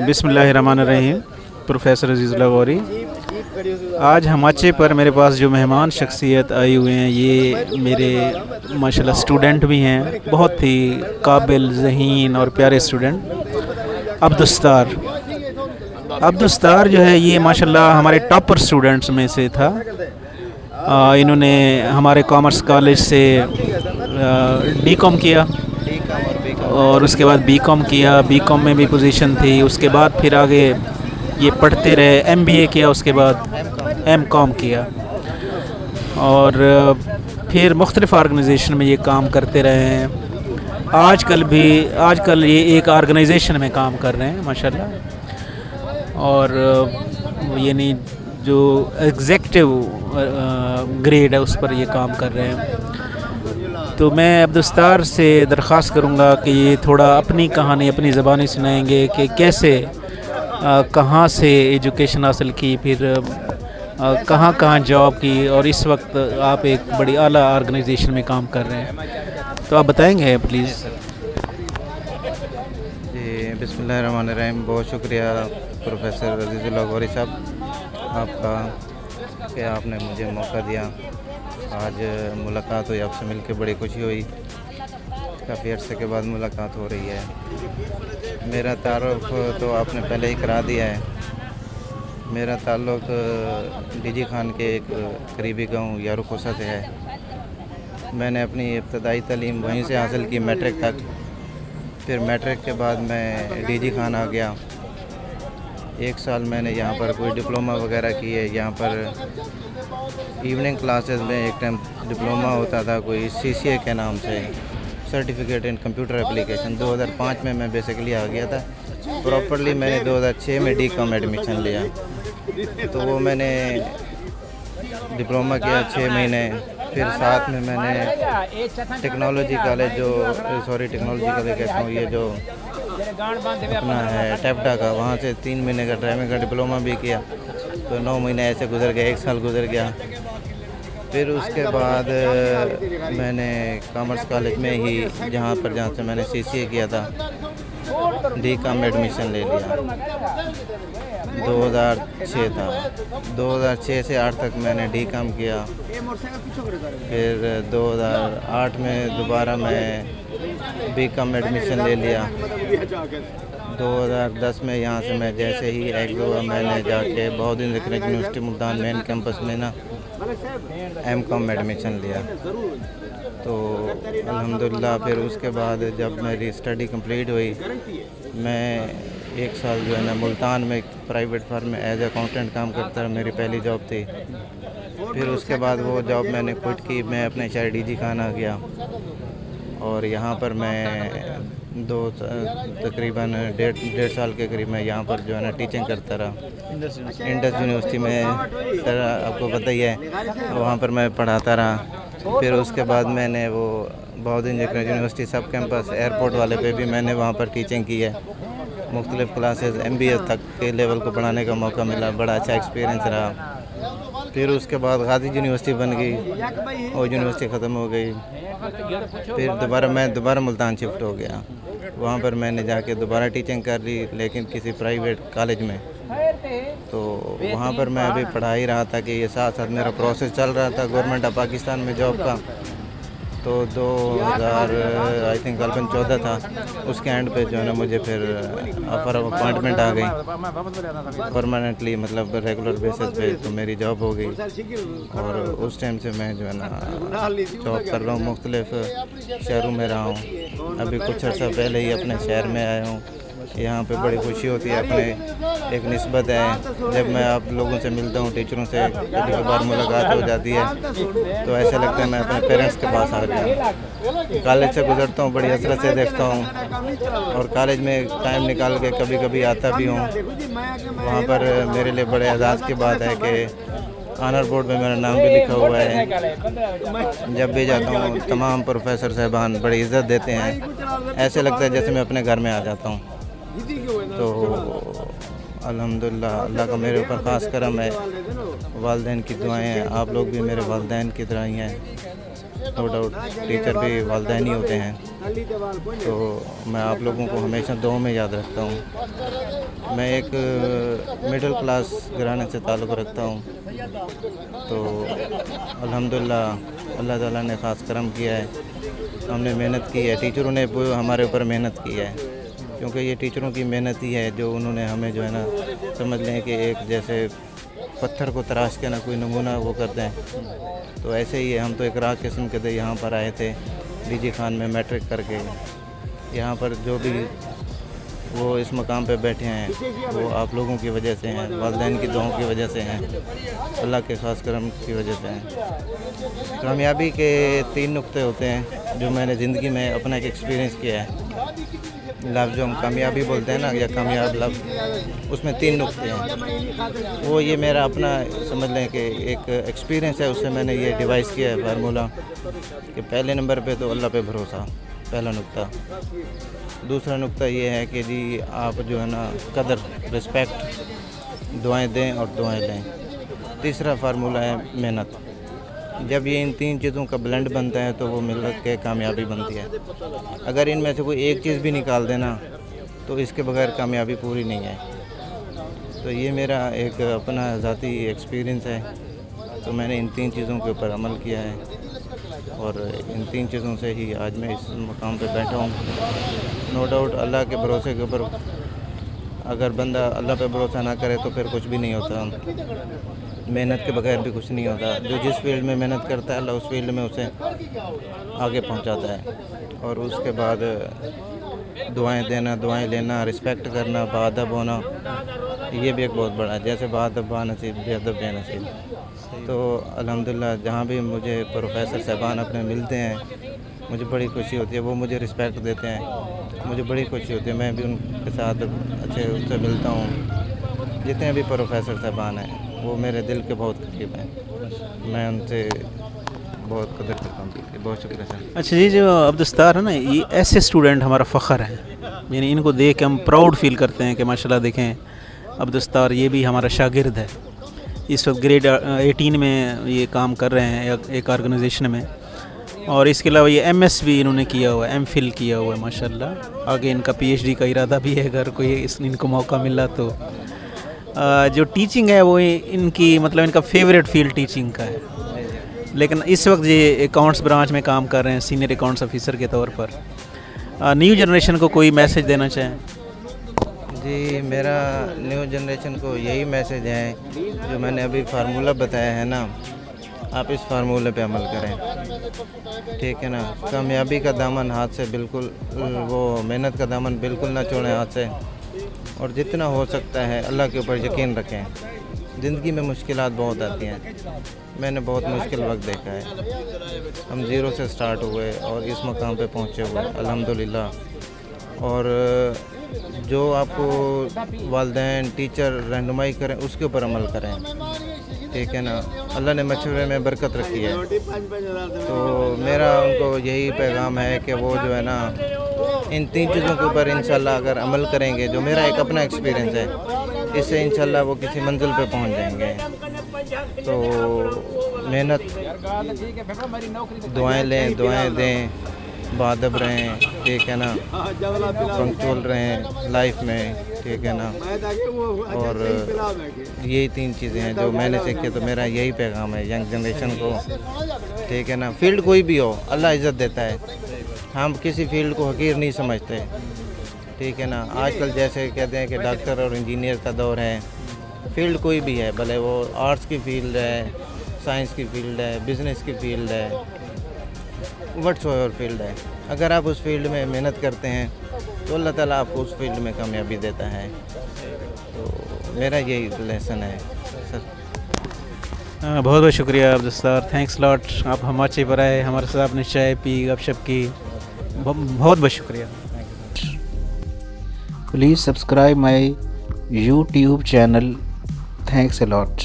बिस्मिल्लाहिर्रहमानिर्रहीम। प्रोफेसर अज़ीज़ुल्लाह गौरी। आज हमाचे पर मेरे पास जो मेहमान शख्सियत आई हुए हैं, ये मेरे माशाल्लाह स्टूडेंट भी हैं, बहुत ही काबिल, ज़हीन और प्यारे स्टूडेंट। अब्दुस्तार जो है, ये माशाल्लाह हमारे टॉपर स्टूडेंट्स में से था। इन्होंने हमारे कॉमर्स कॉलेज से बीकॉम किया और उसके बाद बीकॉम किया। बीकॉम में भी पोजीशन थी। उसके बाद फिर आगे ये पढ़ते रहे, एमबीए किया, उसके बाद एमकॉम किया और फिर मुख्तलिफ़ ऑर्गेनाइजेशन में ये काम करते रहे हैं। आजकल ये एक ऑर्गेनाइजेशन में काम कर रहे हैं माशाल्लाह। और यानी जो एग्जेक्टिव ग्रेड है उस पर ये काम कर रहे हैं। तो मैं अब्दुस्तार से दरख्वास्त करूँगा कि ये थोड़ा अपनी कहानी अपनी ज़बानी सुनाएंगे कि कैसे कहाँ से एजुकेशन हासिल की, फिर कहाँ जॉब की, और इस वक्त आप एक बड़ी आला ऑर्गेनाइजेशन में काम कर रहे हैं। तो आप बताएंगे प्लीज़। जी, बिस्मिल्लाहिर्रहमानिर्रहीम। बहुत शुक्रिया प्रोफेसर अज़ीज़ुल्लाह गौरी साहब आपका कि आपने मुझे मौका दिया। आज मुलाकात हुई, आपसे मिलकर बड़ी खुशी हुई। काफ़ी अर्से के बाद मुलाकात हो रही है। मेरा तारुफ तो आपने पहले ही करा दिया है। मेरा ताल्लुक़ डीजी खान के एक करीबी गांव यारुकोसा से है। मैंने अपनी इब्तदाई तालीम वहीं से हासिल की, मैट्रिक तक। फिर मैट्रिक के बाद मैं डीजी खान आ गया। 1 साल मैंने यहाँ पर कोई डिप्लोमा वगैरह की है। यहाँ पर इवनिंग क्लासेस में एक टाइम डिप्लोमा होता था कोई सीसीए के नाम से, सर्टिफिकेट इन कंप्यूटर एप्लीकेशन। 2005 में मैं बेसिकली आ गया था। प्रॉपरली मैंने 2006 में डीकॉम एडमिशन लिया। तो वो मैंने डिप्लोमा किया 6 महीने। फिर साथ में मैंने टेक्नोलॉजी कॉलेज कहता हूँ, ये जो अपना है टैपडा का, वहाँ से 3 महीने का ड्राइविंग का डिप्लोमा भी किया। तो 9 महीने ऐसे गुजर गए, 1 साल गुजर गया। फिर उसके बाद मैंने कॉमर्स कॉलेज में ही जहाँ से मैंने सीसीए किया था, डीकॉम एडमिशन ले लिया। 2006 था। 2006 से 8 तक मैंने डीकॉम किया। फिर 2008 में दोबारा मैं बीकॉम एडमिशन ले लिया। 2010 में यहाँ से मैं जैसे ही एग्ज़ हुआ, मैंने जाके बहुद्दीन ज़िक्र यूनिवर्सिटी मुल्तान मेन कैंपस में ना एमकॉम एडमिशन लिया। तो अल्हम्दुलिल्लाह फिर उसके बाद जब मेरी स्टडी कंप्लीट हुई, मैं 1 साल जो है ना मुल्तान में प्राइवेट फर्म में एज अकाउंटेंट काम करता रहा। मेरी पहली जॉब थी। फिर उसके बाद वो जॉब मैंने क्विट की। मैं अपने शहर डीजी खान आ गया और यहाँ पर मैं तकरीबन डेढ़ साल के करीब मैं यहाँ पर जो है ना टीचिंग करता रहा। इंडस यूनिवर्सिटी में, सर आपको पता ही है, वहाँ पर मैं पढ़ाता रहा। फिर उसके बाद मैंने वो बहुद्दीन ज़िक्र यूनिवर्सिटी सब कैंपस एयरपोर्ट वाले पे भी मैंने वहाँ पर टीचिंग की है। मुख्तलिफ़ क्लासेस एमबीए तक के लेवल को पढ़ाने का मौका मिला। बड़ा अच्छा एक्सपीरियंस रहा। फिर उसके बाद गाज़ी यूनिवर्सिटी बन गई, वो यूनिवर्सिटी ख़त्म हो गई। फिर मैं दोबारा मुल्तान शिफ्ट हो गया। वहाँ पर मैंने जाके दोबारा टीचिंग कर ली, लेकिन किसी प्राइवेट कॉलेज में। तो वहाँ पर मैं अभी पढ़ा ही रहा था कि ये साथ साथ मेरा प्रोसेस चल रहा था गवर्नमेंट ऑफ पाकिस्तान में जॉब का। तो 2014 था, उसके एंड पे जो है ना मुझे फिर ऑफर ऑफ अपॉइंटमेंट आ गई परमानेंटली, मतलब रेगुलर बेसिस पे। तो मेरी जॉब हो गई और उस टाइम से मैं जो है ना जॉब कर रहा हूँ। मुख्तलिफ शहरों में रहा हूँ। अभी कुछ अर्सा पहले ही अपने शहर में आया हूँ। यहाँ पे बड़ी खुशी होती है। अपने एक निस्बत है, जब मैं आप लोगों से मिलता हूँ, टीचरों से कभी कभार मुलाकात हो जाती है, तो ऐसा लगता है मैं अपने पेरेंट्स के पास आ गया। कॉलेज से गुजरता हूँ, बड़ी हसरत से देखता हूँ और कॉलेज में टाइम निकाल के कभी कभी आता भी हूँ। वहाँ पर मेरे लिए बड़े एजाज़ की बात है कि ऑनर बोर्ड में मेरा नाम भी लिखा हुआ है। जब भी जाता हूँ तमाम प्रोफेसर साहबान बड़ी इज़्ज़त देते हैं। ऐसे लगता है जैसे मैं अपने घर में आ जाता हूँ। तो अल्हम्दुलिल्लाह अल्लाह का मेरे ऊपर ख़ास करम है। वालिदैन की दुआएं हैं, आप लोग भी मेरे वालिदैन की तरह ही हैं। नो डाउट टीचर भी वालिदैन ही होते हैं, तो मैं आप लोगों को हमेशा दुआ में याद रखता हूँ। मैं एक मिडिल क्लास घराने से ताल्लुक़ रखता हूँ, तो अल्हम्दुलिल्लाह अल्लाह ताला ने ख़ास करम किया है, हमने मेहनत की है, टीचरों ने हमारे ऊपर मेहनत की है, क्योंकि ये टीचरों की मेहनत ही है जो उन्होंने हमें जो है ना समझ लें कि एक जैसे पत्थर को तराश के ना कोई नमूना वो करते हैं, तो ऐसे ही है। हम तो एक राह किस्म के थे, यहाँ पर आए थे डीजी खान में मैट्रिक करके, यहाँ पर जो भी वो इस मकाम पे बैठे हैं वो आप लोगों की वजह से हैं, वालिदैन की दुआओं की वजह से हैं, अल्लाह के खास करम की वजह से हैं। कामयाबी के 3 नुक्ते होते हैं जो मैंने ज़िंदगी में अपना एक एक्सपीरियंस किया है। लफ्ज़ जो हम कामयाबी बोलते हैं ना, या कामयाब लफ्ज़, उसमें 3 नुक्ते हैं। वो ये मेरा अपना समझ लें कि एक एक्सपीरियंस है, उससे मैंने ये डिवाइस किया है फार्मूला कि पहले नंबर पे तो अल्लाह पे भरोसा, पहला नुक्ता। दूसरा नुक्ता ये है कि जी आप जो है ना कदर, रिस्पेक्ट, दुआएं दें और दुआएं लें। तीसरा फार्मूला है मेहनत। जब ये इन 3 चीज़ों का ब्लेंड बनता है तो वो मिल के कामयाबी बनती है। अगर इनमें से कोई एक चीज़ भी निकाल देना तो इसके बगैर कामयाबी पूरी नहीं है। तो ये मेरा एक अपना ज़ाती एक्सपीरियंस है, तो मैंने इन 3 चीज़ों के ऊपर अमल किया है और इन 3 चीज़ों से ही आज मैं इस मुकाम पे बैठा हूँ। नो डाउट अल्लाह के भरोसे के ऊपर अगर बंदा अल्लाह पे भरोसा ना करे तो फिर कुछ भी नहीं होता, मेहनत के बगैर भी कुछ नहीं होता। जो जिस फील्ड में मेहनत करता है अल्लाह उस फील्ड में उसे आगे पहुंचाता है। और उसके बाद दुआएं देना, दुआएं लेना, रिस्पेक्ट करना, बाअदब होना, ये भी एक बहुत बड़ा है। जैसे बाअदब बानसीब, बेअदब बेनसीब। तो अल्हम्दुलिल्लाह जहाँ भी मुझे प्रोफेसर साहबान अपने मिलते हैं मुझे बड़ी खुशी होती है, वो मुझे रिस्पेक्ट देते हैं, मुझे बड़ी खुशी होती है, मैं भी उनके साथ अच्छे उनसे मिलता हूँ। जितने भी प्रोफेसर साहबान हैं वो मेरे दिल के बहुत करीब हैं, मैं उनसे बहुत कदर करता हूँ। बहुत शुक्रिया सर। अच्छा जी, जो अब्दुस्तार है ना, ये ऐसे स्टूडेंट हमारा फ़ख्र है, यानी इनको देख के हम प्राउड फील करते हैं कि माशाल्लाह देखें अब्दुस्तार ये भी हमारा शागिर्द है। इस वक्त ग्रेड 18 में ये काम कर रहे हैं एक ऑर्गेनाइजेशन में, और इसके अलावा ये MS भी इन्होंने किया हुआ है, MPhil किया हुआ है माशाल्लाह। आगे इनका PhD का इरादा भी है, अगर कोई इनको मौका मिला तो। जो टीचिंग है वो इनकी मतलब इनका फेवरेट फील्ड टीचिंग का है, लेकिन इस वक्त ये अकाउंट्स ब्रांच में काम कर रहे हैं सीनियर अकाउंट्स ऑफिसर के तौर पर। न्यू जनरेशन को कोई मैसेज देना चाहें? जी, मेरा न्यू जनरेशन को यही मैसेज है जो मैंने अभी फार्मूला बताया है ना, आप इस फार्मूले पे अमल करें, ठीक है ना। कामयाबी का दामन हाथ से बिल्कुल, वो मेहनत का दामन बिल्कुल ना छोड़ें हाथ से, और जितना हो सकता है अल्लाह के ऊपर यकीन रखें। ज़िंदगी में मुश्किलात बहुत आती हैं, मैंने बहुत मुश्किल वक्त देखा है। हम ज़ीरो से स्टार्ट हुए और इस मकाम पे पहुँचे हुए अल्हम्दुलिल्लाह। और जो आपको वालिदैन, टीचर रहनुमाई करें उसके ऊपर अमल करें, ठीक है ना। अल्लाह ने मशवरे में बरकत रखी है, तो मेरा उनको यही पैगाम है कि वो जो है ना इन 3 चीज़ों के ऊपर इंशाल्लाह अगर अमल करेंगे, जो मेरा एक अपना एक्सपीरियंस है, इससे इंशाल्लाह वो किसी मंजिल पे पहुंच जाएंगे। तो मेहनत, दुआएं लें, दुआएं दें, बाअदब रहें, ठीक है ना, पंक्चुअल रहें लाइफ में, ठीक है ना। और यही 3 चीज़ें हैं जो मैंने सीखी, तो मेरा यही पैगाम है यंग जनरेशन को, ठीक है ना। फील्ड कोई भी हो अल्लाह इज़्ज़त देता है, हम किसी फील्ड को हकीर नहीं समझते, ठीक है ना। आजकल जैसे कहते हैं कि डॉक्टर और इंजीनियर का दौर है, फील्ड कोई भी है, भले वो आर्ट्स की फील्ड है, साइंस की फील्ड है, बिज़नेस की फील्ड है, व्हाटसोएवर फील्ड है, अगर आप उस फील्ड में मेहनत करते हैं तो अल्लाह ताला आपको उस फील्ड में कामयाबी देता है। तो मेरा यही लेसन है सर। बहुत बहुत शुक्रिया अब्दुस्तार, थैंक्स लॉट। आप हमारे पर आए, हमारे साथ आपने चाय पी, गपशप की, बहुत बहुत शुक्रिया। Please subscribe my YouTube channel. Thanks a lot.